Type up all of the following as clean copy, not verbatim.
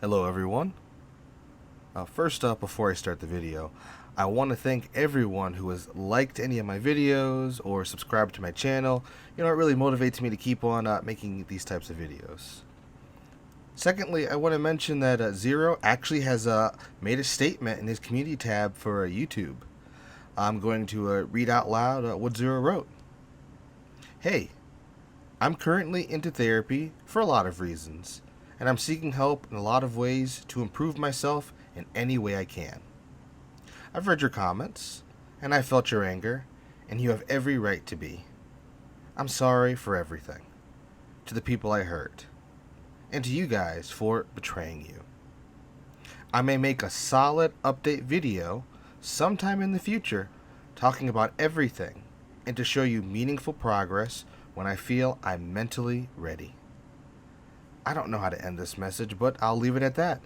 Hello everyone. First up, before I start the video, I want to thank everyone who has liked any of my videos or subscribed to my channel. It really motivates me to keep on making these types of videos. Secondly, I want to mention that ZeRo actually has made a statement in his community tab for YouTube. I'm going to read out loud what ZeRo wrote. Hey, I'm currently into therapy for a lot of reasons, and I'm seeking help in a lot of ways to improve myself in any way I can. I've read your comments, and I felt your anger, and you have every right to be. I'm sorry for everything, to the people I hurt, and to you guys for betraying you. I may make a solid update video sometime in the future talking about everything and to show you meaningful progress when I feel I'm mentally ready. I don't know how to end this message, but I'll leave it at that.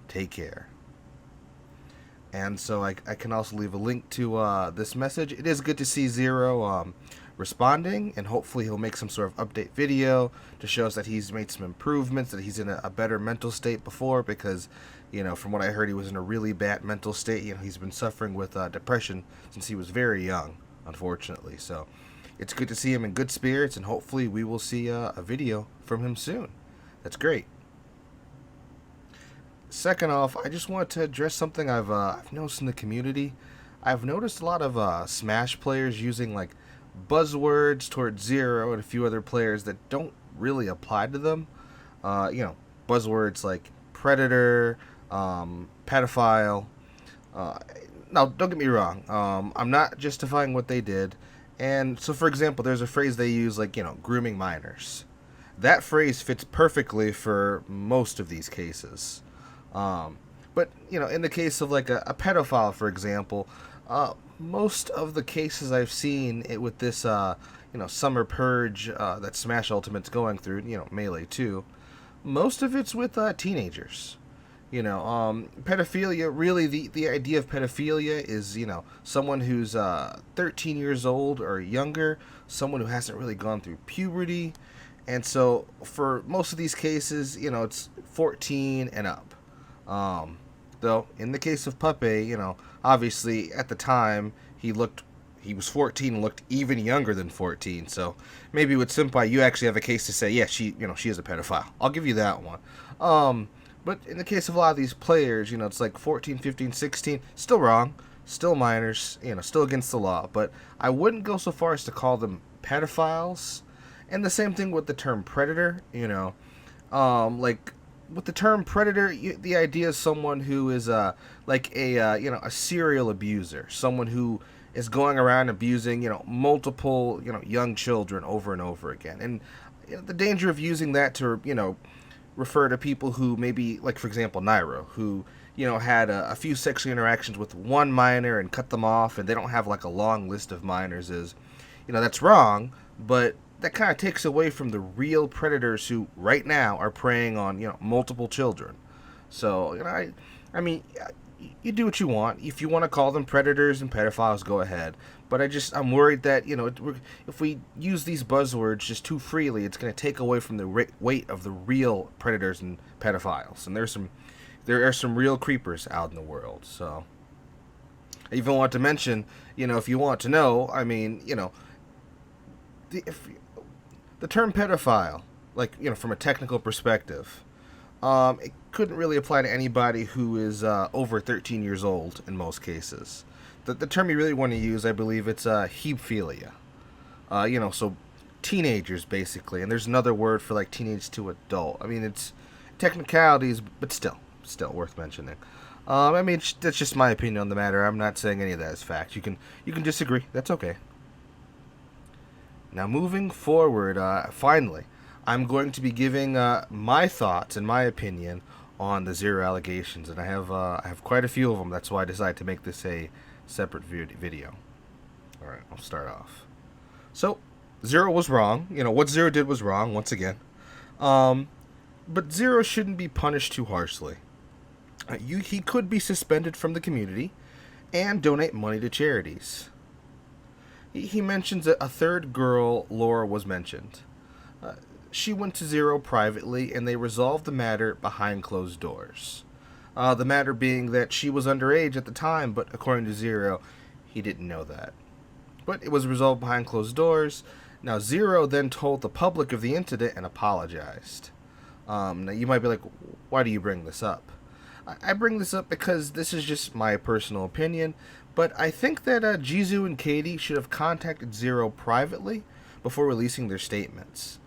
Take care. And so I can also leave a link to this message. It is good to see ZeRo responding, and hopefully he'll make some sort of update video to show us that he's made some improvements, that he's in a better mental state before, because, from what I heard, he was in a really bad mental state. He's been suffering with depression since he was very young, unfortunately. So it's good to see him in good spirits, and hopefully we will see a video from him soon. That's great. Second off, I just wanted to address something I've noticed in the community. I've noticed a lot of Smash players using like buzzwords towards ZeRo and a few other players that don't really apply to them. Buzzwords like predator, pedophile. Now, don't get me wrong. I'm not justifying what they did. And so, for example, there's a phrase they use like, grooming minors. That phrase fits perfectly for most of these cases. But, in the case of like a pedophile, for example, most of the cases I've seen with this, summer purge that Smash Ultimate's going through, Melee too, most of it's with teenagers. Pedophilia, really, the idea of pedophilia is, someone who's 13 years old or younger, someone who hasn't really gone through puberty. And so for most of these cases, it's 14 and up. Though in the case of Puppy, obviously at the time he was 14 and looked even younger than 14. So maybe with Senpai you actually have a case to say, yeah, she is a pedophile. I'll give you that one. But in the case of a lot of these players, it's like 14, 15, 16, still wrong, still minors, still against the law. But I wouldn't go so far as to call them pedophiles. And the same thing with the term predator, like with the term predator, the idea is someone who is a serial abuser, someone who is going around abusing, multiple, young children over and over again. And the danger of using that to, refer to people who maybe, like, for example, Nairo, who, had a few sexual interactions with one minor and cut them off, and they don't have, like, a long list of minors is, that's wrong, but that kind of takes away from the real predators who, right now, are preying on, multiple children. So, I mean, you do what you want. If you want to call them predators and pedophiles, go ahead. But I'm worried that, if we use these buzzwords just too freely, it's going to take away from the weight of the real predators and pedophiles. And there are some real creepers out in the world. So I even want to mention, if you want to know, I mean, the term pedophile, like, from a technical perspective, it couldn't really apply to anybody who is over 13 years old in most cases. The term you really want to use, I believe, it's hebephilia. So teenagers, basically. And there's another word for, like, teenage to adult. I mean, it's technicalities, but still worth mentioning. That's just my opinion on the matter. I'm not saying any of that is fact. You can disagree. That's okay. Now, moving forward, finally, I'm going to be giving my thoughts and my opinion on the ZeRo allegations, and I have quite a few of them. That's why I decided to make this a separate video. All right, I'll start off. So, ZeRo was wrong. What ZeRo did was wrong once again. But ZeRo shouldn't be punished too harshly. He could be suspended from the community and donate money to charities. He mentions that a third girl, Laura, was mentioned. she went to ZeRo privately and they resolved the matter behind closed doors. The matter being that she was underage at the time, but according to ZeRo, he didn't know that. But it was resolved behind closed doors. Now, ZeRo then told the public of the incident and apologized. Now, you might be like, why do you bring this up? I bring this up because this is just my personal opinion, but I think that Gesu and Katie should have contacted ZeRo privately before releasing their statements.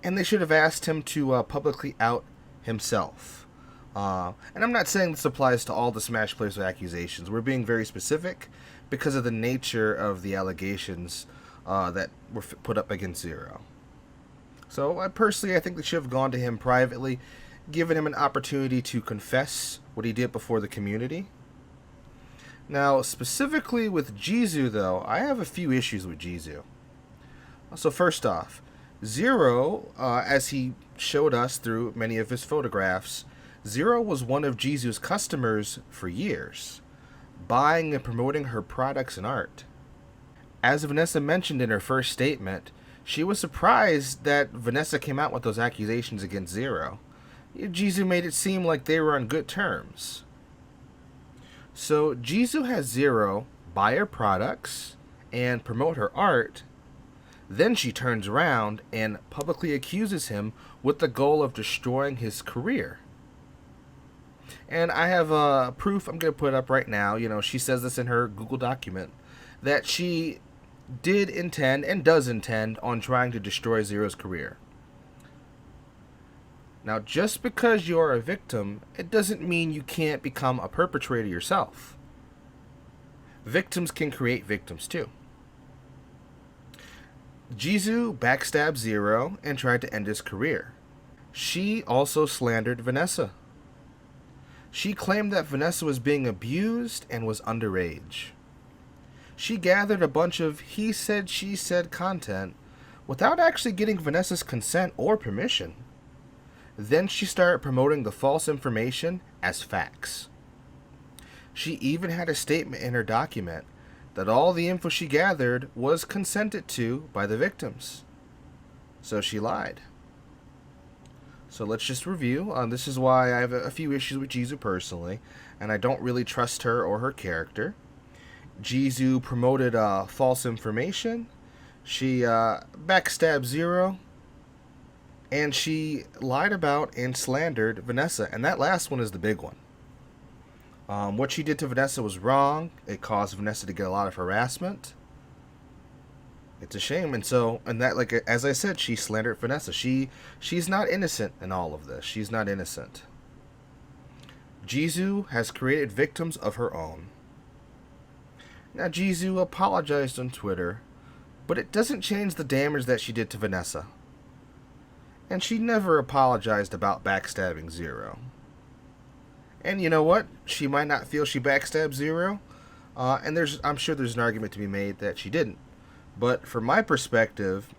And they should have asked him to publicly out himself. And I'm not saying this applies to all the Smash players with accusations. We're being very specific because of the nature of the allegations that were put up against ZeRo. So personally, I think they should have gone to him privately, given him an opportunity to confess what he did before the community. Now, specifically with Gesu, though, I have a few issues with Gesu. So first off, ZeRo, as he showed us through many of his photographs, ZeRo was one of Gesu's customers for years, buying and promoting her products and art. As Vanessa mentioned in her first statement, she was surprised that Vanessa came out with those accusations against ZeRo. Gesu made it seem like they were on good terms. So Gesu has ZeRo buy her products and promote her art. Then she turns around and publicly accuses him with the goal of destroying his career. And I have proof I'm going to put up right now. She says this in her Google document, that she did intend and does intend on trying to destroy ZeRo's career. Now, just because you're a victim, it doesn't mean you can't become a perpetrator yourself. Victims can create victims too. Gesu backstabbed ZeRo and tried to end his career. She also slandered Vanessa. She claimed that Vanessa was being abused and was underage. She gathered a bunch of he said, she said content without actually getting Vanessa's consent or permission. Then she started promoting the false information as facts. She even had a statement in her document that all the info she gathered was consented to by the victims. So she lied. So let's just review. This is why I have a few issues with Gesu personally, and I don't really trust her or her character. Gesu promoted false information. She backstabbed ZeRo. And she lied about and slandered Vanessa. And that last one is the big one. What she did to Vanessa was wrong. It caused Vanessa to get a lot of harassment. It's a shame. And that, like as I said, she slandered Vanessa. She's not innocent in all of this. She's not innocent. Gesu has created victims of her own. Now, Gesu apologized on Twitter, but it doesn't change the damage that she did to Vanessa. And she never apologized about backstabbing ZeRo. And you know what? She might not feel she backstabbed ZeRo, and I'm sure there's an argument to be made that she didn't. But from my perspective,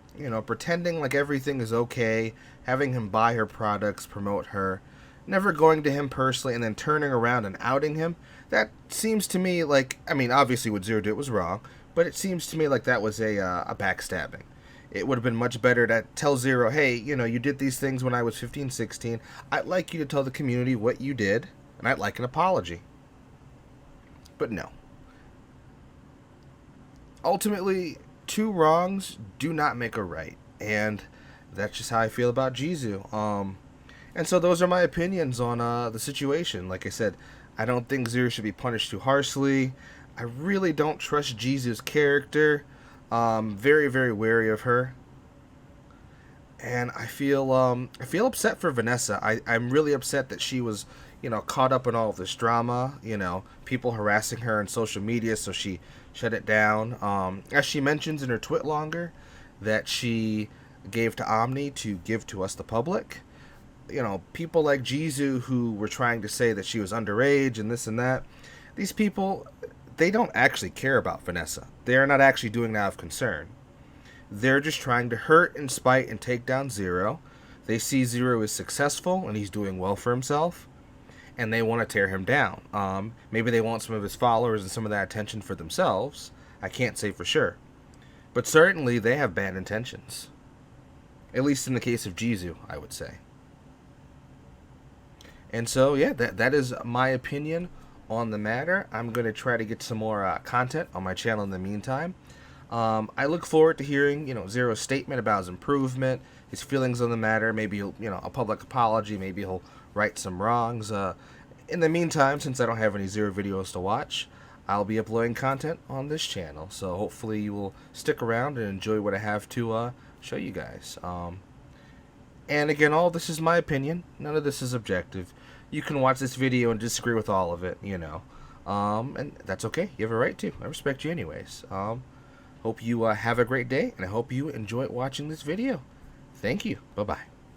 pretending like everything is okay, having him buy her products, promote her, never going to him personally, and then turning around and outing him, that seems to me like, obviously what ZeRo did was wrong, but it seems to me like that was a backstabbing. It would have been much better to tell ZeRo, hey, you did these things when I was 15, 16. I'd like you to tell the community what you did, and I'd like an apology. But no. Ultimately, two wrongs do not make a right, and that's just how I feel about Gesu. And so those are my opinions on the situation. Like I said, I don't think ZeRo should be punished too harshly. I really don't trust Gesu's character. Very, very wary of her. And I feel upset for Vanessa. I'm really upset that she was, caught up in all of this drama, people harassing her on social media, so she shut it down. As she mentions in her twit longer, that she gave to Omni to give to us, the public. People like Gesu who were trying to say that she was underage and this and that. These people, they don't actually care about Vanessa. They're not actually doing that out of concern. They're just trying to hurt and spite and take down ZeRo. They see ZeRo is successful and he's doing well for himself, and they want to tear him down. Maybe they want some of his followers and some of that attention for themselves. I can't say for sure. But certainly they have bad intentions. At least in the case of Gesu, I would say. And so, yeah, that is my opinion on the matter. I'm going to try to get some more content on my channel in the meantime. I look forward to hearing, ZeRo's statement about his improvement, his feelings on the matter. Maybe he'll, a public apology. Maybe he'll right some wrongs. In the meantime, since I don't have any ZeRo videos to watch, I'll be uploading content on this channel. So hopefully you will stick around and enjoy what I have to show you guys. And again, all this is my opinion. None of this is objective. You can watch this video and disagree with all of it, and that's okay. You have a right to. I respect you anyways. Hope you have a great day, and I hope you enjoy watching this video. Thank you. Bye-bye.